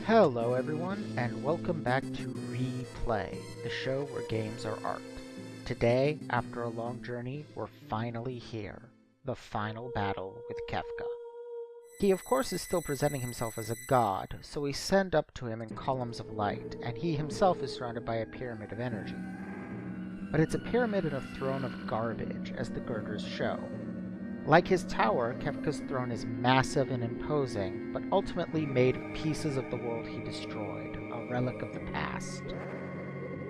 Hello everyone, and welcome back to Replay, the show where games are art. Today, after a long journey, we're finally here. The final battle with Kefka. He of course is still presenting himself as a god, so we send up to him in columns of light, and he himself is surrounded by a pyramid of energy. But it's a pyramid and a throne of garbage, as the girders show. Like his tower, Kefka's throne is massive and imposing, but ultimately made of pieces of the world he destroyed, a relic of the past.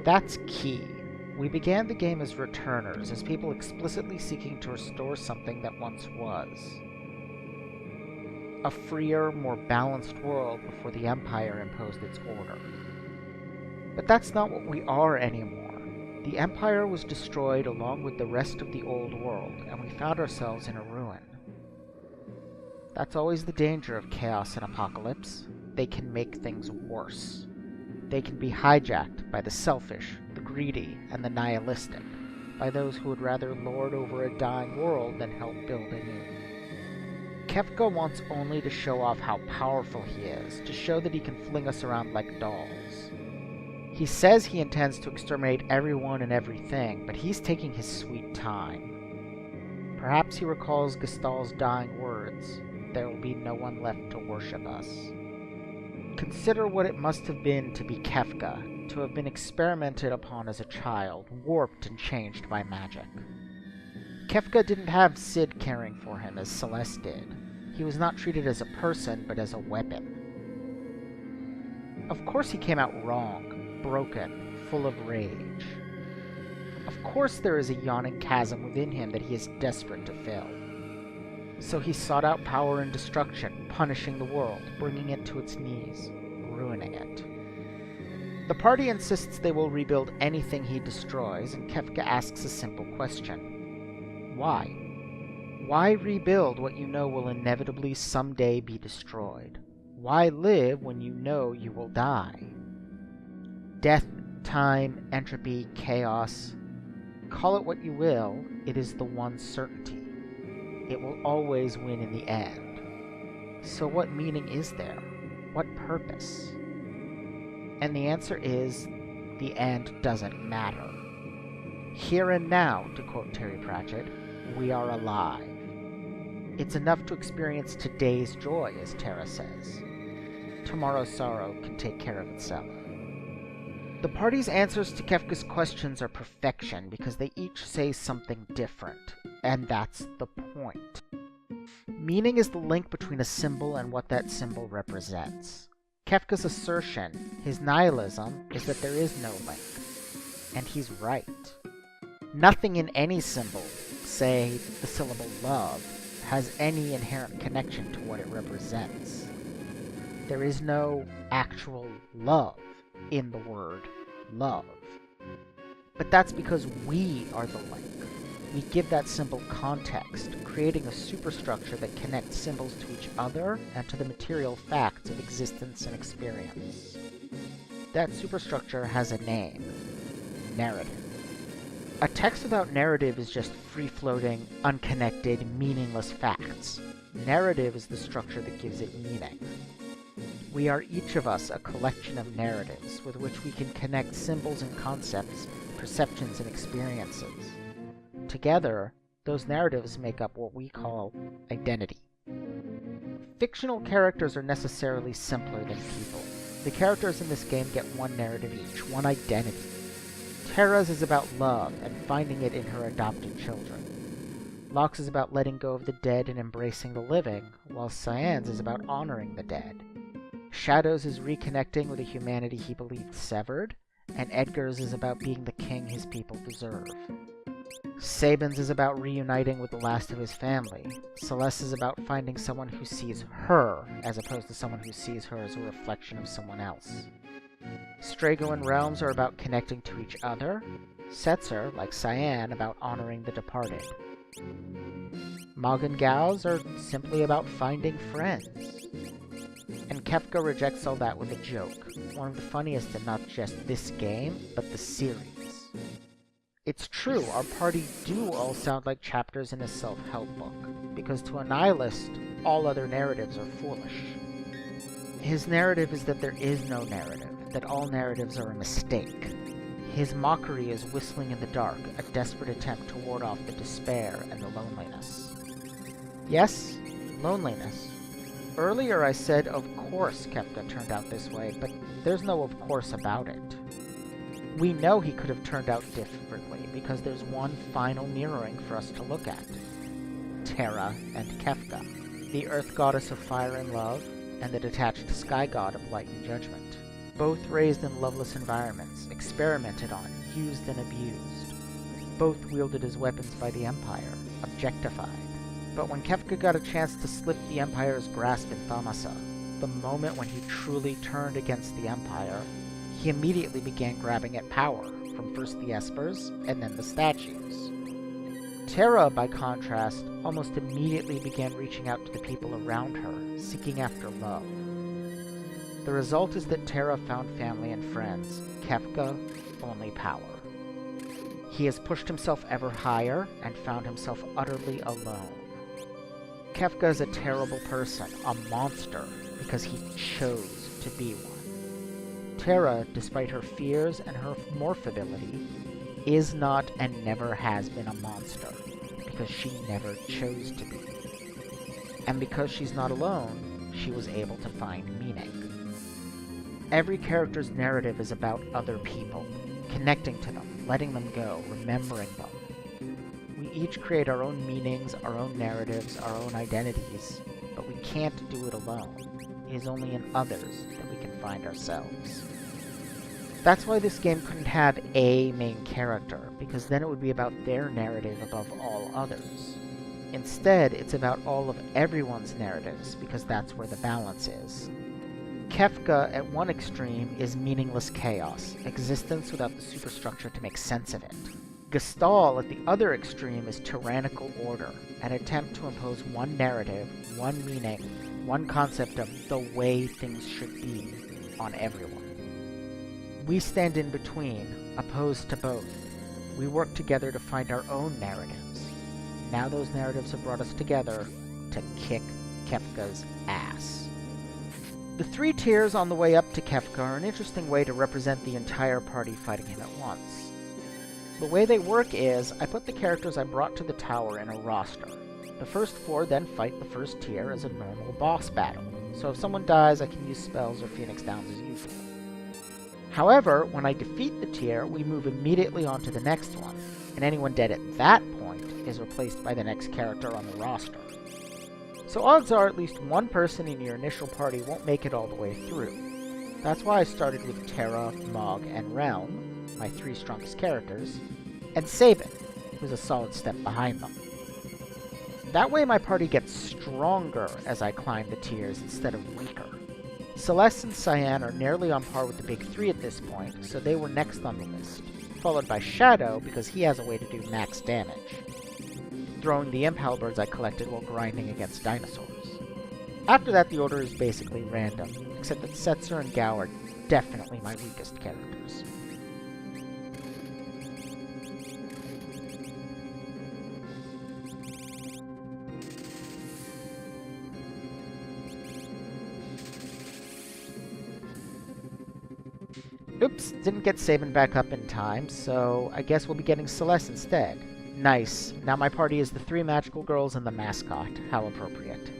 That's key. We began the game as returners, as people explicitly seeking to restore something that once was. A freer, more balanced world before the Empire imposed its order. But that's not what we are anymore. The Empire was destroyed along with the rest of the old world, and we found ourselves in a ruin. That's always the danger of chaos and apocalypse. They can make things worse. They can be hijacked by the selfish, the greedy, and the nihilistic, by those who would rather lord over a dying world than help build a new. Kefka wants only to show off how powerful he is, to show that he can fling us around like dolls. He says he intends to exterminate everyone and everything, but he's taking his sweet time. Perhaps he recalls Gestal's dying words, "There will be no one left to worship us." Consider what it must have been to be Kefka, to have been experimented upon as a child, warped and changed by magic. Kefka didn't have Cid caring for him as Celeste did. He was not treated as a person, but as a weapon. Of course he came out wrong. Broken, full of rage. Of course there is a yawning chasm within him that he is desperate to fill. So he sought out power and destruction, punishing the world, bringing it to its knees, ruining it. The party insists they will rebuild anything he destroys, and Kefka asks a simple question. Why? Why rebuild what you know will inevitably someday be destroyed? Why live when you know you will die? Death, time, entropy, chaos. Call it what you will, it is the one certainty. It will always win in the end. So what meaning is there? What purpose? And the answer is, the end doesn't matter. Here and now, to quote Terry Pratchett, we are alive. It's enough to experience today's joy, as Tara says. Tomorrow's sorrow can take care of itself. The party's answers to Kefka's questions are perfection because they each say something different, and that's the point. Meaning is the link between a symbol and what that symbol represents. Kefka's assertion, his nihilism, is that there is no link. And he's right. Nothing in any symbol, say the syllable love, has any inherent connection to what it represents. There is no actual love in the word love. But that's because we are the link. We give that symbol context, creating a superstructure that connects symbols to each other and to the material facts of existence and experience. That superstructure has a name: narrative. A text without narrative is just free-floating, unconnected, meaningless facts. Narrative is the structure that gives it meaning. We are each of us a collection of narratives with which we can connect symbols and concepts, perceptions and experiences. Together, those narratives make up what we call identity. Fictional characters are necessarily simpler than people. The characters in this game get one narrative each, one identity. Terra's is about love and finding it in her adopted children. Locke's is about letting go of the dead and embracing the living, while Cyan's is about honoring the dead. Shadow's is reconnecting with a humanity he believed severed, and Edgar's is about being the king his people deserve. Sabin's is about reuniting with the last of his family. Celeste is about finding someone who sees her, as opposed to someone who sees her as a reflection of someone else. Strago and Realms are about connecting to each other. Setzer, like Cyan, about honoring the departed. Mog and Gauss are simply about finding friends. And Kefka rejects all that with a joke, one of the funniest in not just this game, but the series. It's true, our party do all sound like chapters in a self-help book, because to a nihilist, all other narratives are foolish. His narrative is that there is no narrative, that all narratives are a mistake. His mockery is whistling in the dark, a desperate attempt to ward off the despair and the loneliness. Yes, loneliness. Earlier I said of course Kefka turned out this way, but there's no of course about it. We know he could have turned out differently because there's one final mirroring for us to look at. Terra and Kefka, the Earth Goddess of Fire and Love, and the detached Sky God of Light and Judgment. Both raised in loveless environments, experimented on, used and abused. Both wielded as weapons by the Empire, objectified. But when Kefka got a chance to slip the Empire's grasp in Thamasa, the moment when he truly turned against the Empire, he immediately began grabbing at power, from first the Espers, and then the statues. Terra, by contrast, almost immediately began reaching out to the people around her, seeking after love. The result is that Terra found family and friends, Kefka only power. He has pushed himself ever higher and found himself utterly alone. Kefka is a terrible person, a monster, because he chose to be one. Terra, despite her fears and her morph ability, is not and never has been a monster, because she never chose to be. And because she's not alone, she was able to find meaning. Every character's narrative is about other people, connecting to them, letting them go, remembering them. We each create our own meanings, our own narratives, our own identities, but we can't do it alone. It is only in others that we can find ourselves. That's why this game couldn't have a main character, because then it would be about their narrative above all others. Instead, it's about all of everyone's narratives, because that's where the balance is. Kefka, at one extreme, is meaningless chaos, existence without the superstructure to make sense of it. Gestalt, at the other extreme, is tyrannical order, an attempt to impose one narrative, one meaning, one concept of the way things should be on everyone. We stand in between, opposed to both. We work together to find our own narratives. Now those narratives have brought us together to kick Kefka's ass. The three tiers on the way up to Kefka are an interesting way to represent the entire party fighting him at once. The way they work is, I put the characters I brought to the tower in a roster. The first four then fight the first tier as a normal boss battle, so if someone dies I can use spells or Phoenix Downs as usual. However, when I defeat the tier, we move immediately on to the next one, and anyone dead at that point is replaced by the next character on the roster. So odds are at least one person in your initial party won't make it all the way through. That's why I started with Terra, Mog, and Realm, my three strongest characters, and Sabin, who's a solid step behind them. That way my party gets stronger as I climb the tiers instead of weaker. Celeste and Cyan are nearly on par with the big three at this point, so they were next on the list, followed by Shadow because he has a way to do max damage, throwing the imp halberds I collected while grinding against dinosaurs. After that the order is basically random, except that Setzer and Gao are definitely my weakest characters. Oops, didn't get Sabin back up in time, so I guess we'll be getting Celeste instead. Nice. Now my party is the three magical girls and the mascot. How appropriate.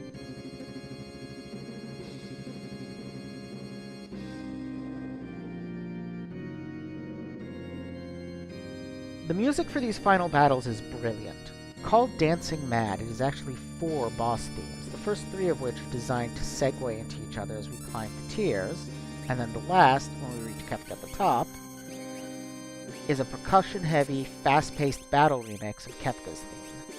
The music for these final battles is brilliant. Called Dancing Mad, it is actually 4 boss themes, the first 3 of which are designed to segue into each other as we climb the tiers, and then the last, when we reach Kefka at the top, is a percussion-heavy, fast-paced battle remix of Kefka's theme.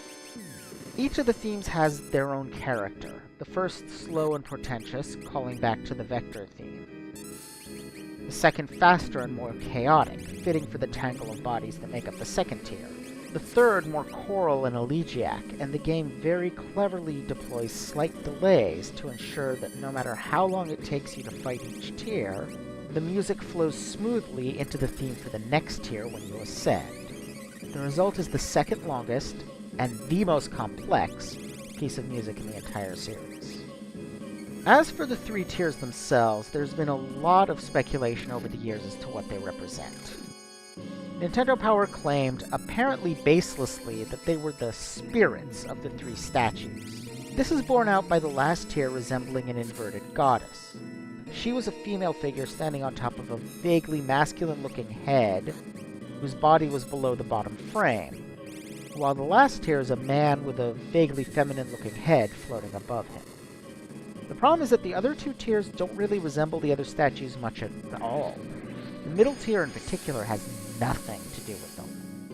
Each of the themes has their own character, the first slow and portentous, calling back to the Vector theme. The second faster and more chaotic, fitting for the tangle of bodies that make up the second tier. The third more choral and elegiac, and the game very cleverly deploys slight delays to ensure that no matter how long it takes you to fight each tier, the music flows smoothly into the theme for the next tier when you ascend. The result is the second longest, and the most complex, piece of music in the entire series. As for the three tiers themselves, there's been a lot of speculation over the years as to what they represent. Nintendo Power claimed, apparently baselessly, that they were the spirits of the three statues. This is borne out by the last tier resembling an inverted goddess. She was a female figure standing on top of a vaguely masculine-looking head, whose body was below the bottom frame, while the last tier is a man with a vaguely feminine-looking head floating above him. The problem is that the other two tiers don't really resemble the other statues much at all. The middle tier in particular has nothing to do with them.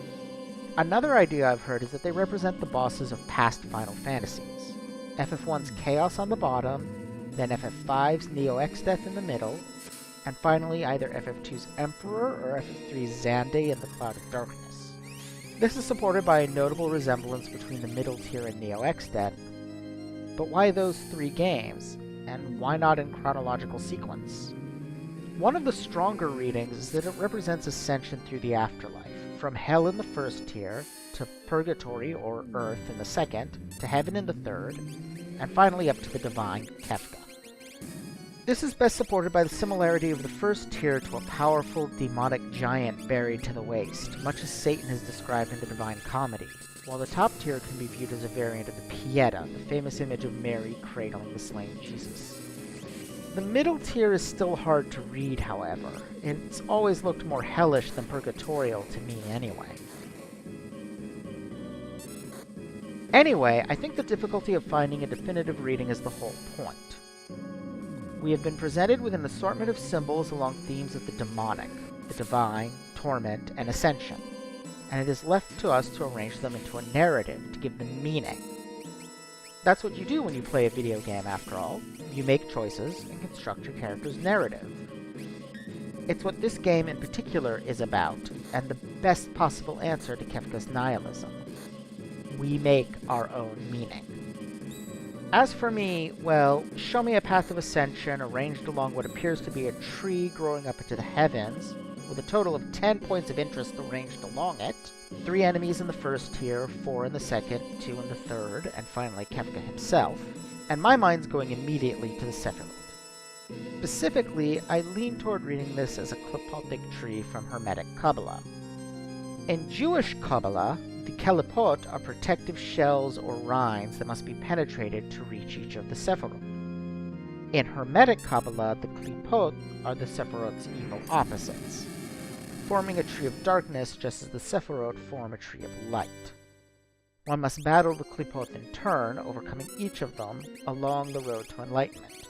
Another idea I've heard is that they represent the bosses of past Final Fantasies. FF1's Chaos on the bottom, then FF5's Neo Exdeath in the middle, and finally either FF2's Emperor or FF3's Xande in the Cloud of Darkness. This is supported by a notable resemblance between the middle tier and Neo Exdeath, but why those three games, and why not in chronological sequence? One of the stronger readings is that it represents ascension through the afterlife, from Hell in the first tier, to Purgatory or Earth in the second, to Heaven in the third, and finally up to the divine Kefka. This is best supported by the similarity of the first tier to a powerful demonic giant buried to the waist, much as Satan is described in the Divine Comedy, while the top tier can be viewed as a variant of the Pieta, the famous image of Mary cradling the slain Jesus. The middle tier is still hard to read, however. It's always looked more hellish than purgatorial to me anyway. Anyway, I think the difficulty of finding a definitive reading is the whole point. We have been presented with an assortment of symbols along themes of the demonic, the divine, torment, and ascension, and it is left to us to arrange them into a narrative to give them meaning. That's what you do when you play a video game, after all. You make choices and construct your character's narrative. It's what this game in particular is about, and the best possible answer to Kefka's nihilism. We make our own meaning. As for me, well, show me a path of ascension arranged along what appears to be a tree growing up into the heavens, with a total of 10 points of interest arranged along it, 3 enemies in the first tier, 4 in the second, 2 in the third, and finally Kefka himself, and my mind's going immediately to the Sephiroth. Specifically, I lean toward reading this as a Qliphothic tree from Hermetic Kabbalah. In Jewish Kabbalah, the Qliphoth are protective shells or rinds that must be penetrated to reach each of the Sephiroth. In Hermetic Kabbalah, the Qliphoth are the Sephiroth's evil opposites, forming a tree of darkness just as the Sephiroth form a tree of light. One must battle the Qliphoth in turn, overcoming each of them along the road to enlightenment.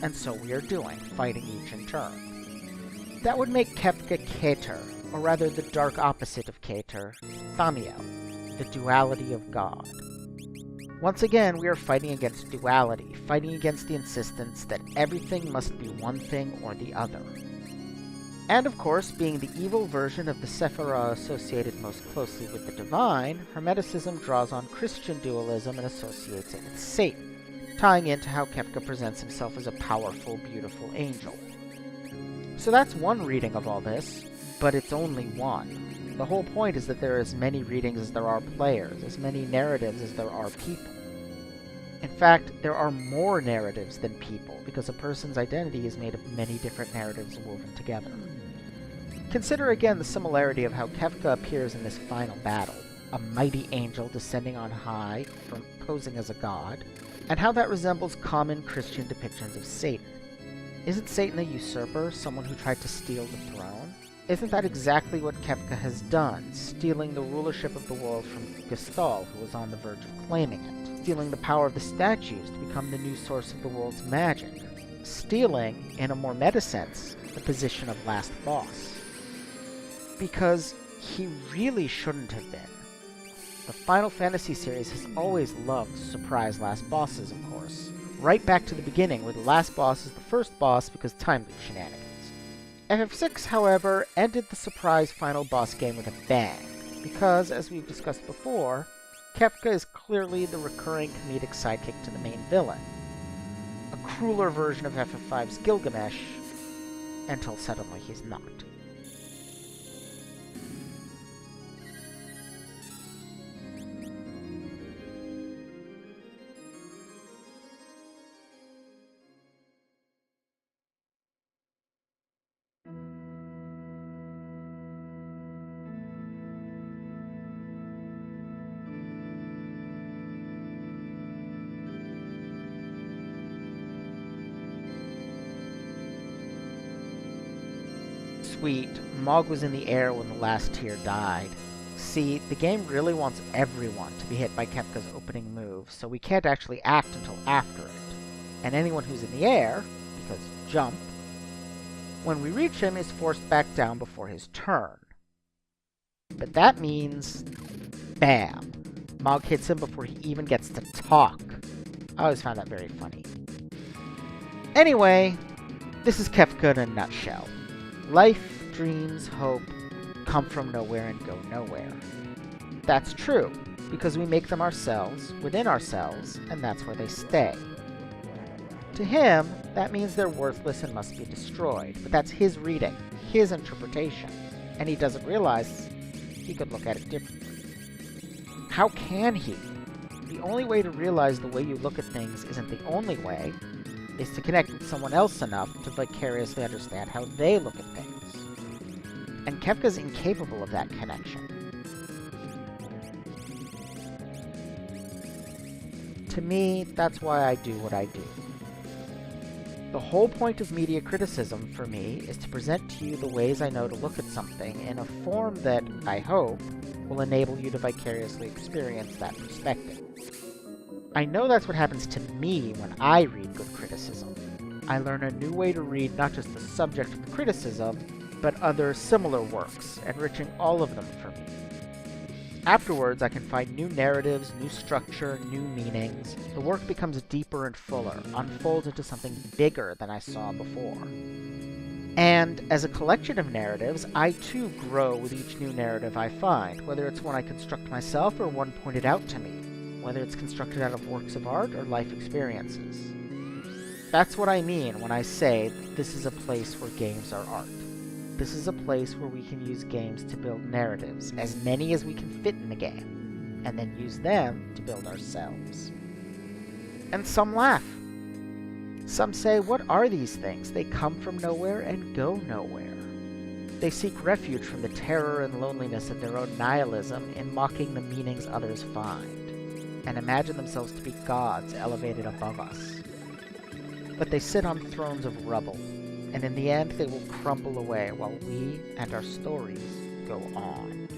And so we are doing, fighting each in turn. That would make Kefka Keter, or rather the dark opposite of Keter, Thamiel, the duality of God. Once again, we are fighting against duality, fighting against the insistence that everything must be one thing or the other. And of course, being the evil version of the Sephirah associated most closely with the divine, Hermeticism draws on Christian dualism and associates it with Satan, tying into how Kefka presents himself as a powerful, beautiful angel. So that's one reading of all this, but it's only one. The whole point is that there are as many readings as there are players, as many narratives as there are people. In fact, there are more narratives than people, because a person's identity is made of many different narratives woven together. Consider again the similarity of how Kefka appears in this final battle, a mighty angel descending on high from posing as a god, and how that resembles common Christian depictions of Satan. Isn't Satan a usurper, someone who tried to steal the throne? Isn't that exactly what Kefka has done, stealing the rulership of the world from Gestahl, who was on the verge of claiming it, stealing the power of the statues to become the new source of the world's magic, stealing, in a more meta sense, the position of last boss? Because he really shouldn't have been. The Final Fantasy series has always loved surprise last bosses, of course. Right back to the beginning, where the last boss is the first boss because time loop shenanigans. FF6, however, ended the surprise final boss game with a bang, because, as we've discussed before, Kefka is clearly the recurring comedic sidekick to the main villain. A crueler version of FF5's Gilgamesh, until suddenly he's not. sweet, Mog was in the air when the last tier died. See, the game really wants everyone to be hit by Kefka's opening move, so we can't actually act until after it. And anyone who's in the air, because jump, when we reach him is forced back down before his turn. But that means, bam, Mog hits him before he even gets to talk. I always found that very funny. Anyway, this is Kefka in a nutshell. Life, dreams, hope, come from nowhere and go nowhere. That's true, because we make them ourselves, within ourselves, and that's where they stay. To him, that means they're worthless and must be destroyed, but that's his reading, his interpretation, and he doesn't realize he could look at it differently. How can he? The only way to realize the way you look at things isn't the only way, is to connect with someone else enough to vicariously understand how they look at things. And Kefka's incapable of that connection. To me, that's why I do what I do. The whole point of media criticism, for me, is to present to you the ways I know to look at something in a form that, I hope, will enable you to vicariously experience that perspective. I know that's what happens to me when I read good criticism. I learn a new way to read not just the subject of the criticism, but other similar works, enriching all of them for me. Afterwards, I can find new narratives, new structure, new meanings. The work becomes deeper and fuller, unfolds into something bigger than I saw before. And as a collection of narratives, I too grow with each new narrative I find, whether it's one I construct myself or one pointed out to me, whether it's constructed out of works of art or life experiences. That's what I mean when I say this is a place where games are art. This is a place where we can use games to build narratives, as many as we can fit in the game, and then use them to build ourselves. And some laugh. Some say, what are these things? They come from nowhere and go nowhere. They seek refuge from the terror and loneliness of their own nihilism in mocking the meanings others find, and imagine themselves to be gods elevated above us. But they sit on thrones of rubble, and in the end they will crumble away while we and our stories go on.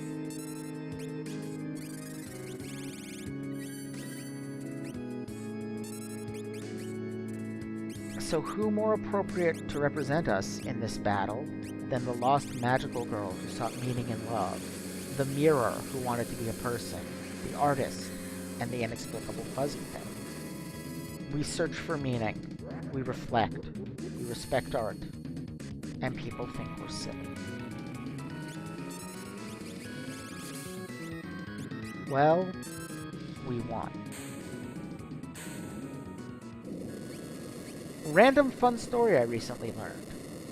So who more appropriate to represent us in this battle than the lost magical girl who sought meaning in love, the mirror who wanted to be a person, the artist, and the inexplicable fuzzy thing? We search for meaning, we reflect, we respect art, and people think we're silly. Well, we won. Random fun story I recently learned.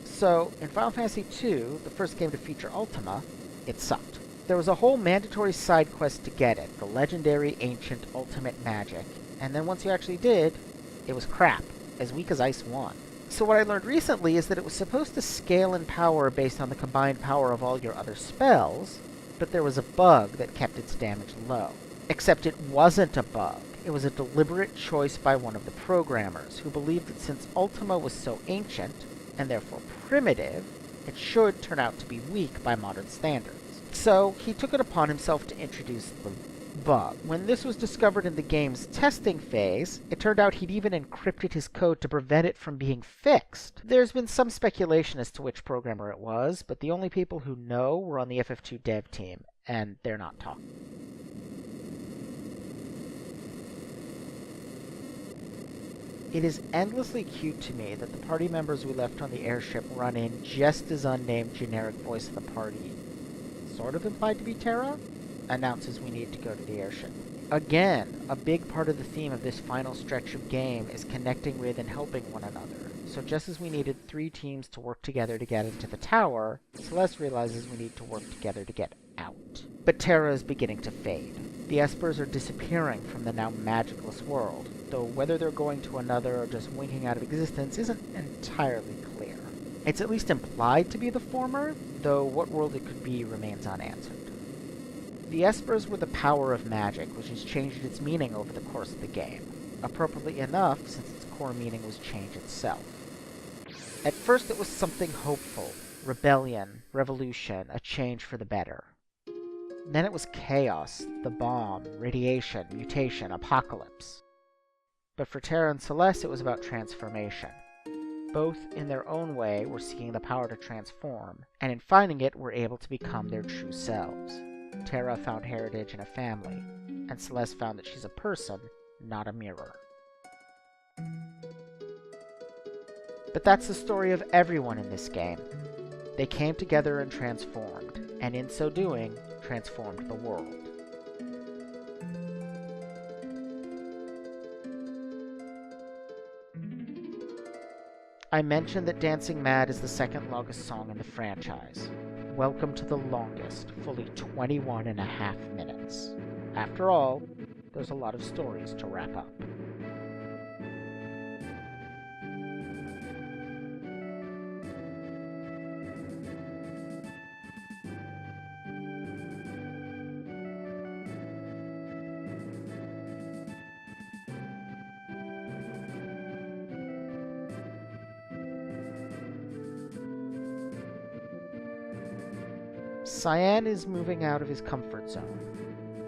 So, in Final Fantasy II, the first game to feature Ultima, it sucked. There was a whole mandatory side quest to get it, the legendary ancient ultimate magic, and then once you actually did, it was crap, as weak as Ice 1. So what I learned recently is that it was supposed to scale in power based on the combined power of all your other spells, but there was a bug that kept its damage low. Except it wasn't a bug. It was a deliberate choice by one of the programmers, who believed that since Ultima was so ancient, and therefore primitive, it should turn out to be weak by modern standards. So he took it upon himself to introduce the bug. When this was discovered in the game's testing phase, it turned out he'd even encrypted his code to prevent it from being fixed. There's been some speculation as to which programmer it was, but the only people who know were on the FF2 dev team, and they're not talking. It is endlessly cute to me that the party members we left on the airship run in just as unnamed generic voice of the party, sort of implied to be Terra, announces we need to go to the airship. Again, a big part of the theme of this final stretch of game is connecting with and helping one another. So just as we needed 3 teams to work together to get into the tower, Celeste realizes we need to work together to get out. But Terra is beginning to fade. The Espers are disappearing from the now magicless world, though whether they're going to another or just winking out of existence isn't entirely clear. It's at least implied to be the former, though what world it could be remains unanswered. The Espers were the power of magic, which has changed its meaning over the course of the game, appropriately enough since its core meaning was change itself. At first it was something hopeful, rebellion, revolution, a change for the better. Then it was chaos, the bomb, radiation, mutation, apocalypse. But for Terra and Celeste, it was about transformation. Both, in their own way, were seeking the power to transform, and in finding it, were able to become their true selves. Terra found heritage in a family, and Celeste found that she's a person, not a mirror. But that's the story of everyone in this game. They came together and transformed, and in so doing, transformed the world. I mentioned that Dancing Mad is the second longest song in the franchise. Welcome to the longest, fully 21.5 minutes. After all, there's a lot of stories to wrap up. Cyan is moving out of his comfort zone.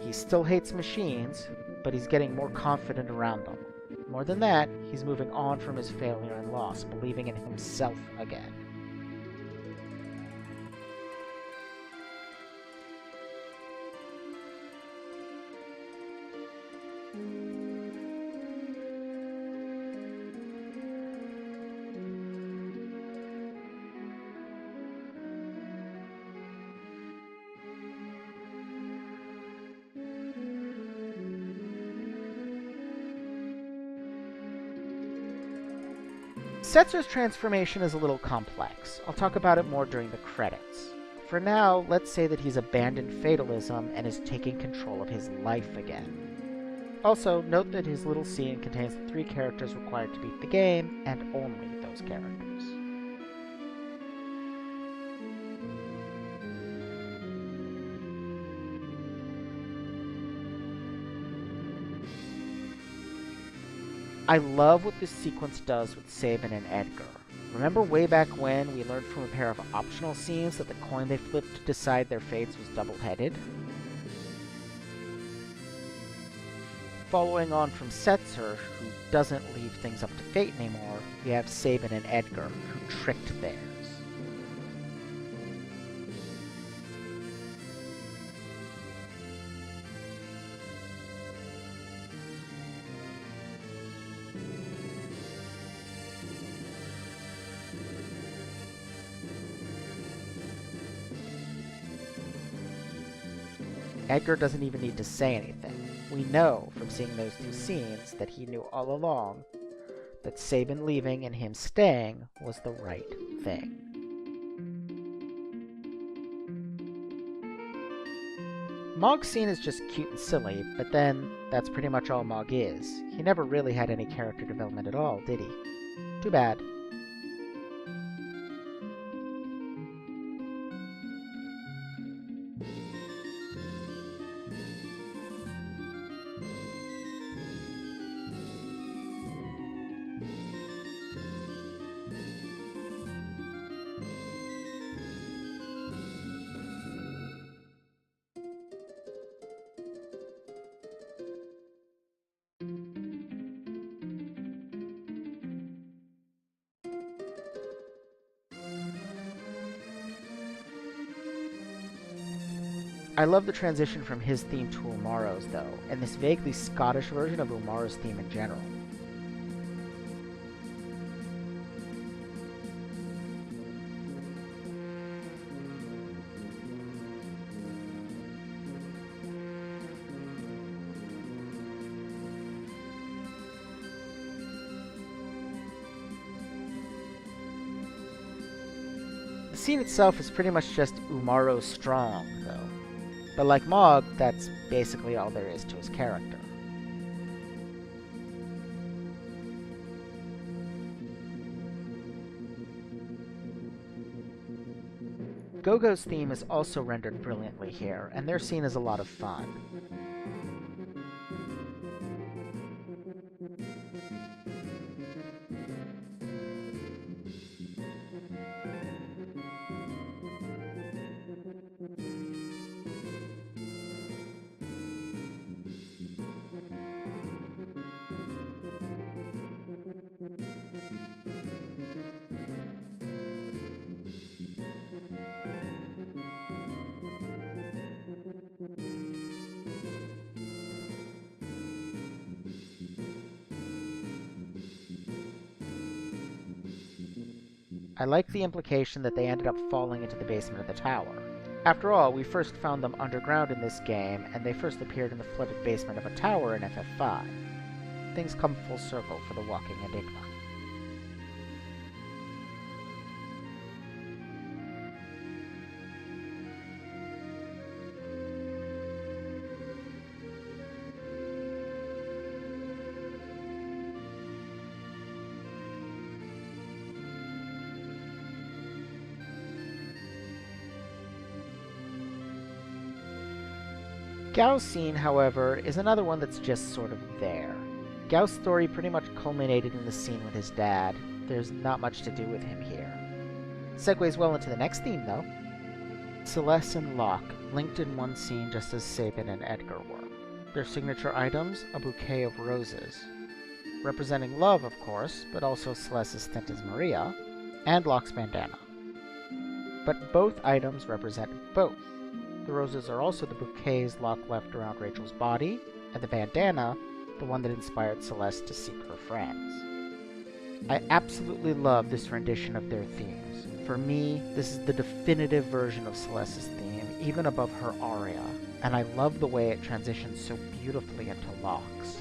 He still hates machines, but he's getting more confident around them. More than that, he's moving on from his failure and loss, believing in himself again. Setzer's transformation is a little complex. I'll talk about it more during the credits. For now, let's say that he's abandoned fatalism and is taking control of his life again. Also, note that his little scene contains the 3 characters required to beat the game, and only those characters. I love what this sequence does with Sabin and Edgar. Remember way back when we learned from a pair of optional scenes that the coin they flipped to decide their fates was double-headed? Following on from Setzer, who doesn't leave things up to fate anymore, we have Sabin and Edgar, who tricked theirs. Edgar doesn't even need to say anything. We know from seeing those 2 scenes that he knew all along that Sabin leaving and him staying was the right thing. Mog's scene is just cute and silly, but then that's pretty much all Mog is. He never really had any character development at all, did he? Too bad. I love the transition from his theme to Umaro's, though, and this vaguely Scottish version of Umaro's theme in general. The scene itself is pretty much just Umaro strong, though. But like Mog, that's basically all there is to his character. Gogo's theme is also rendered brilliantly here, and their scene is a lot of fun. I like the implication that they ended up falling into the basement of the tower. After all, we first found them underground in this game, and they first appeared in the flooded basement of a tower in FF5. Things come full circle for the Walking Enigma. Gao's scene, however, is another one that's just sort of there. Gao's story pretty much culminated in the scene with his dad. There's not much to do with him here. Segues well into the next theme, though. Celes and Locke, linked in one scene just as Sabin and Edgar were. Their signature items, a bouquet of roses. Representing love, of course, but also Celeste's stint as Maria, and Locke's bandana. But both items represent both. The roses are also the bouquets Locke left around Rachel's body, and the bandana, the one that inspired Celeste to seek her friends. I absolutely love this rendition of their themes. For me, this is the definitive version of Celeste's theme, even above her aria, and I love the way it transitions so beautifully into Locke's.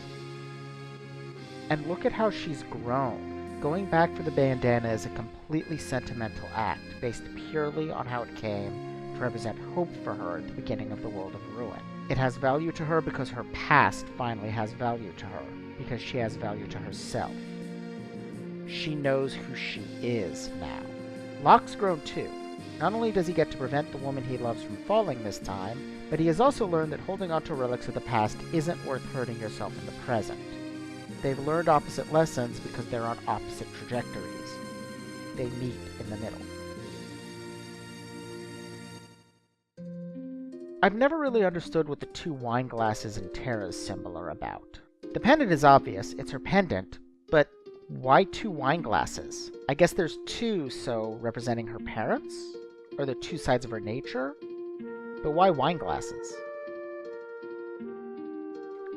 And look at how she's grown. Going back for the bandana is a completely sentimental act, based purely on how it came, represent hope for her at the beginning of the World of Ruin. It has value to her because her past finally has value to her, because she has value to herself. She knows who she is now. Locke's grown too. Not only does he get to prevent the woman he loves from falling this time, but he has also learned that holding on to relics of the past isn't worth hurting yourself in the present. They've learned opposite lessons because they're on opposite trajectories. They meet in the middle. I've never really understood what the two wine glasses in Terra's symbol are about. The pendant is obvious, it's her pendant, but why two wine glasses? I guess there's two, so representing her parents? Or the two sides of her nature? But why wine glasses?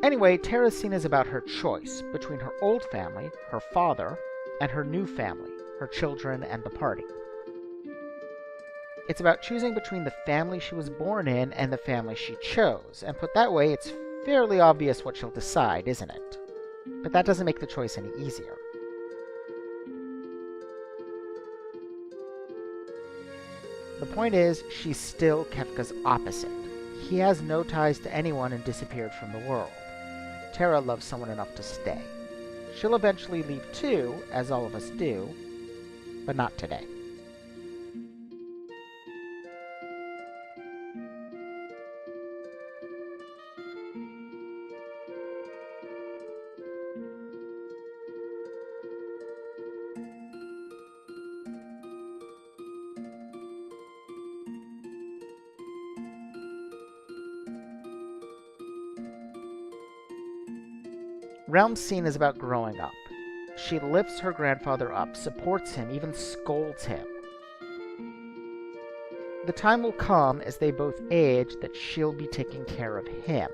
Anyway, Terra's scene is about her choice between her old family, her father, and her new family, her children and the party. It's about choosing between the family she was born in and the family she chose, and put that way, it's fairly obvious what she'll decide, isn't it? But that doesn't make the choice any easier. The point is, she's still Kefka's opposite. He has no ties to anyone and disappeared from the world. Terra loves someone enough to stay. She'll eventually leave too, as all of us do, but not today. Realm's scene is about growing up. She lifts her grandfather up, supports him, even scolds him. The time will come as they both age that she'll be taking care of him.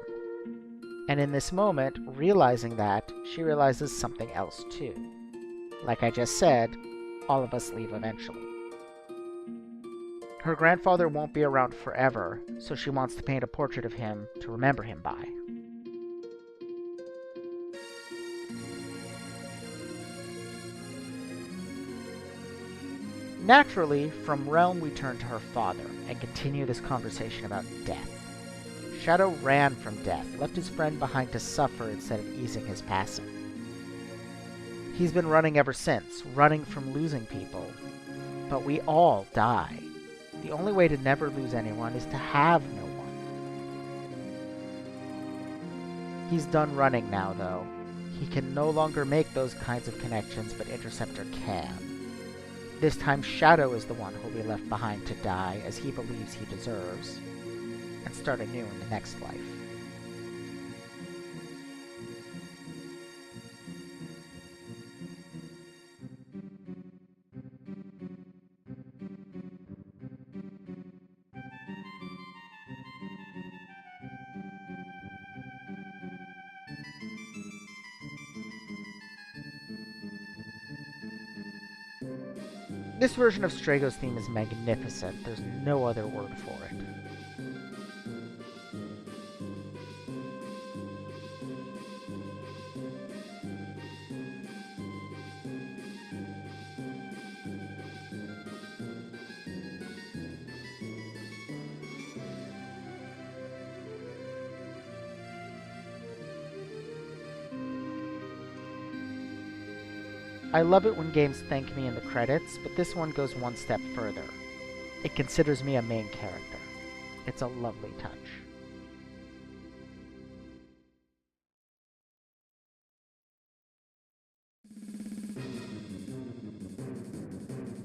And in this moment, realizing that, she realizes something else too. Like I just said, all of us leave eventually. Her grandfather won't be around forever, so she wants to paint a portrait of him to remember him by. Naturally, from Realm we turn to her father, and continue this conversation about death. Shadow ran from death, left his friend behind to suffer instead of easing his passing. He's been running ever since, running from losing people. But we all die. The only way to never lose anyone is to have no one. He's done running now, though. He can no longer make those kinds of connections, but Interceptor can. This time Shadow is the one who'll be left behind to die, as he believes he deserves, and start anew in the next life. This version of Strago's theme is magnificent. There's no other word for it. I love it when games thank me in the credits, but this one goes one step further. It considers me a main character. It's a lovely touch.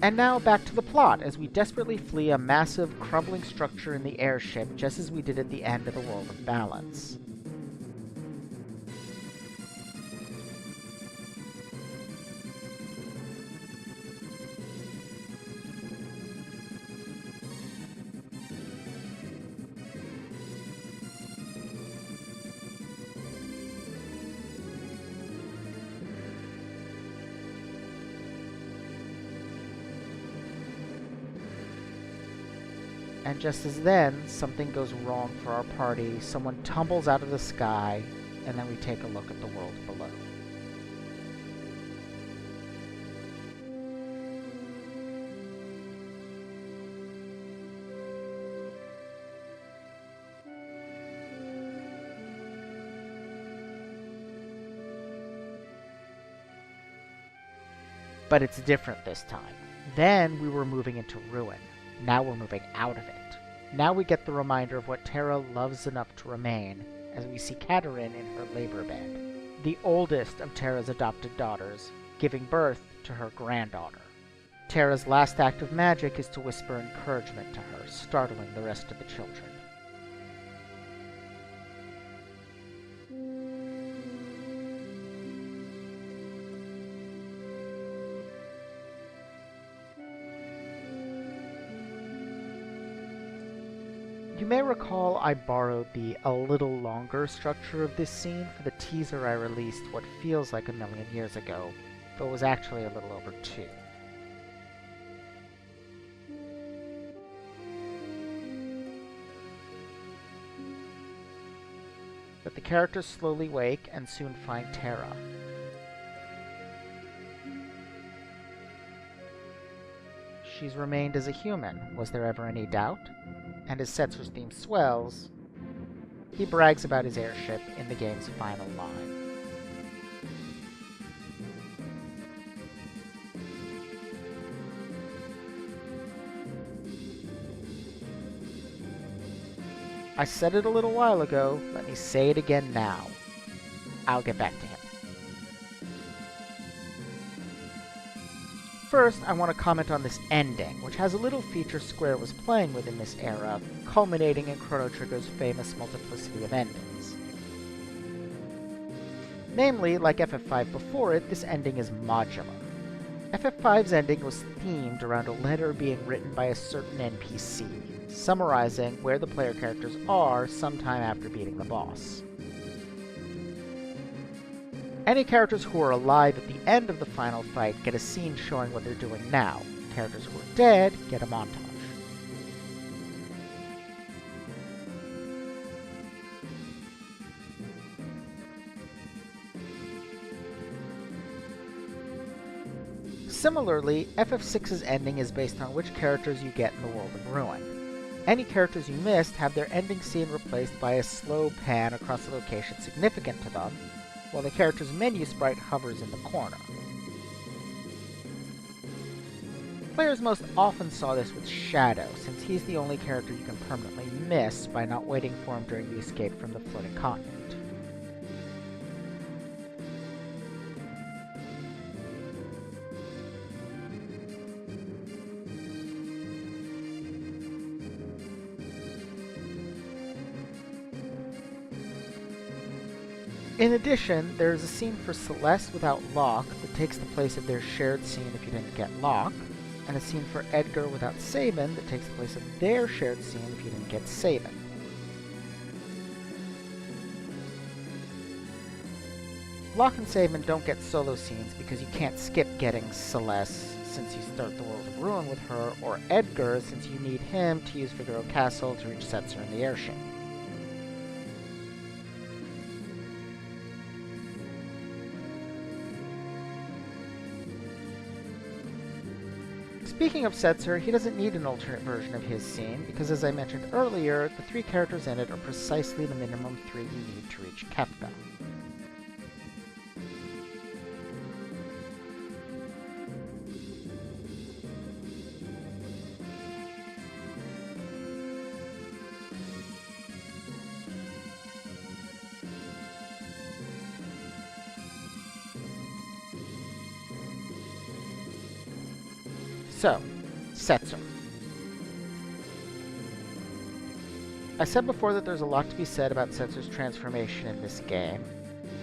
And now back to the plot, as we desperately flee a massive, crumbling structure in the airship, just as we did at the end of the World of Balance. And just as then, something goes wrong for our party, someone tumbles out of the sky, and then we take a look at the world below. But it's different this time. Then we were moving into ruin. Now we're moving out of it. Now we get the reminder of what Terra loves enough to remain, as we see Katerin in her labor bed, the oldest of Terra's adopted daughters, giving birth to her granddaughter. Terra's last act of magic is to whisper encouragement to her, startling the rest of the children. You may recall I borrowed the a little longer structure of this scene for the teaser I released what feels like 1,000,000 years ago, but was actually a little over 2. But the characters slowly wake and soon find Terra. She's remained as a human. Was there ever any doubt? And as Setzer's theme swells, he brags about his airship in the game's final line. I said it a little while ago, let me say it again now. I'll get back to him. First, I want to comment on this ending, which has a little feature Square was playing with in this era, culminating in Chrono Trigger's famous multiplicity of endings. Namely, like FF5 before it, this ending is modular. FF5's ending was themed around a letter being written by a certain NPC, summarizing where the player characters are sometime after beating the boss. Any characters who are alive at the end of the final fight get a scene showing what they're doing now. Characters who are dead get a montage. Similarly, FF6's ending is based on which characters you get in the World of Ruin. Any characters you missed have their ending scene replaced by a slow pan across a location significant to them, while the character's menu sprite hovers in the corner. Players most often saw this with Shadow, since he's the only character you can permanently miss by not waiting for him during the escape from the floating continent. In addition, there is a scene for Celeste without Locke that takes the place of their shared scene if you didn't get Locke, and a scene for Edgar without Sabin that takes the place of their shared scene if you didn't get Sabin. Locke and Sabin don't get solo scenes because you can't skip getting Celeste, since you start the World of Ruin with her, or Edgar, since you need him to use Figaro Castle to reach Setzer in the airship. Speaking of Setzer, he doesn't need an alternate version of his scene, because as I mentioned earlier, the 3 characters in it are precisely the minimum 3 you need to reach Kefka. So, Setzer. I said before that there's a lot to be said about Setzer's transformation in this game,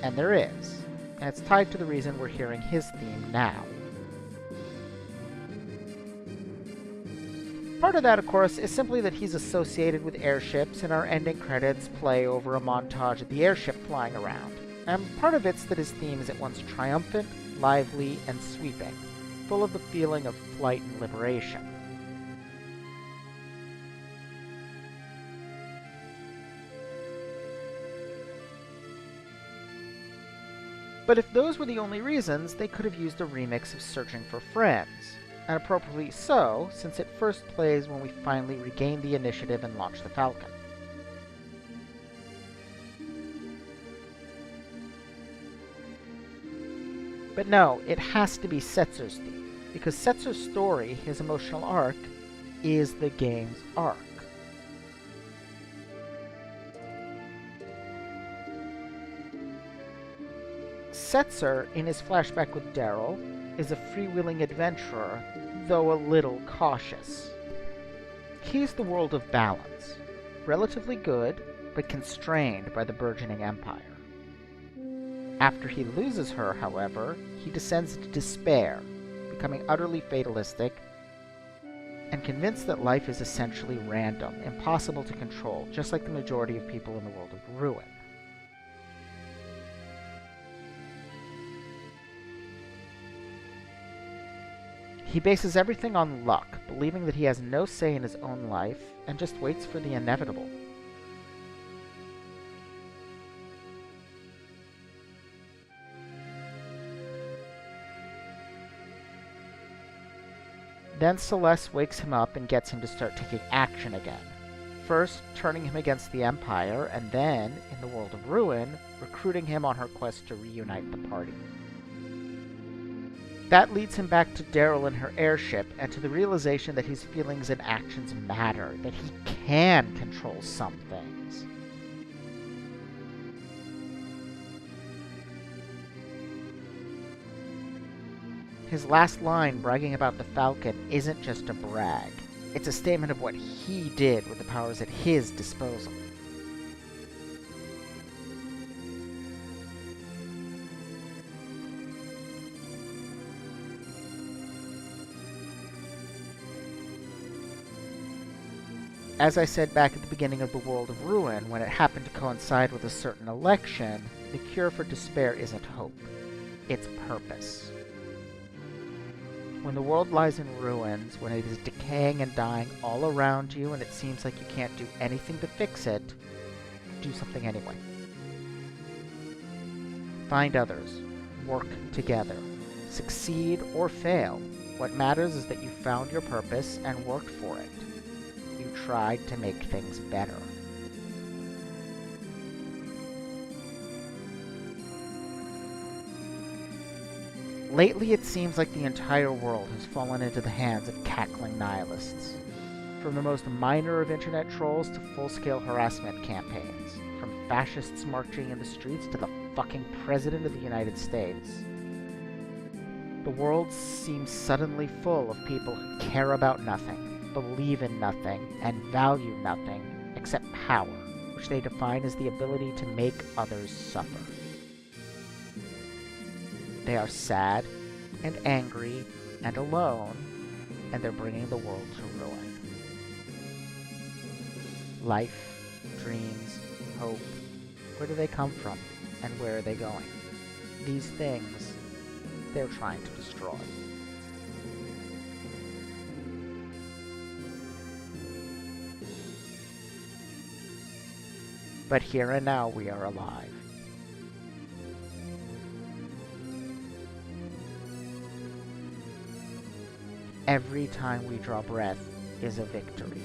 and there is, and it's tied to the reason we're hearing his theme now. Part of that, of course, is simply that he's associated with airships, and our ending credits play over a montage of the airship flying around. And part of it's that his theme is at once triumphant, lively, and sweeping, full of the feeling of flight and liberation. But if those were the only reasons, they could have used a remix of Searching for Friends, and appropriately so, since it first plays when we finally regain the initiative and launch the Falcon. But no, it has to be Setzer's theme, because Setzer's story, his emotional arc, is the game's arc. Setzer, in his flashback with Daryl, is a freewheeling adventurer, though a little cautious. He's the world of balance, relatively good, but constrained by the burgeoning empire. After he loses her, however, he descends into despair, becoming utterly fatalistic, and convinced that life is essentially random, impossible to control, just like the majority of people in the world of Ruin. He bases everything on luck, believing that he has no say in his own life, and just waits for the inevitable. Then Celeste wakes him up and gets him to start taking action again. First, turning him against the Empire, and then, in the world of Ruin, recruiting him on her quest to reunite the party. That leads him back to Daryl and her airship, and to the realization that his feelings and actions matter, that he can control some things. His last line bragging about the Falcon isn't just a brag. It's a statement of what he did with the powers at his disposal. As I said back at the beginning of the World of Ruin, when it happened to coincide with a certain election, the cure for despair isn't hope, it's purpose. When the world lies in ruins, when it is decaying and dying all around you and it seems like you can't do anything to fix it, do something anyway. Find others. Work together. Succeed or fail. What matters is that you found your purpose and worked for it. You tried to make things better. Lately, it seems like the entire world has fallen into the hands of cackling nihilists. From the most minor of internet trolls to full-scale harassment campaigns. From fascists marching in the streets to the fucking President of the United States. The world seems suddenly full of people who care about nothing, believe in nothing, and value nothing except power, which they define as the ability to make others suffer. They are sad, and angry, and alone, and they're bringing the world to ruin. Life, dreams, hope, where do they come from, and where are they going? These things, they're trying to destroy. but here and now we are alive. Every time we draw breath is a victory.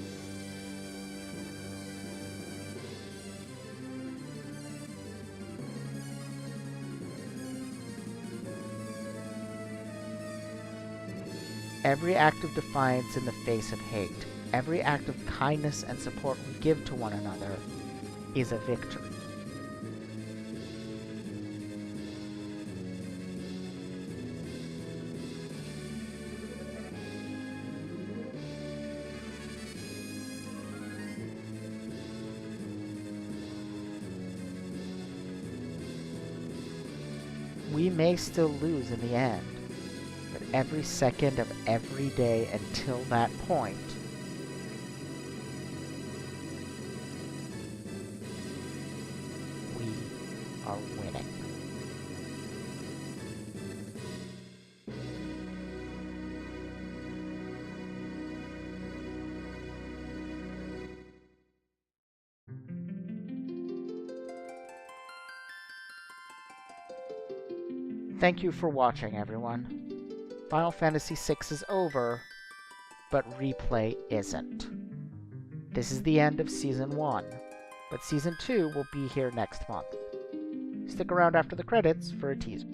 Every act of defiance in the face of hate, every act of kindness and support we give to one another is a victory. We may still lose in the end, but every second of every day until that point, we are winning. Thank you for watching, everyone. Final Fantasy VI is over, but Replay isn't. This is the end of Season 1, but Season 2 will be here next month. Stick around after the credits for a teaser.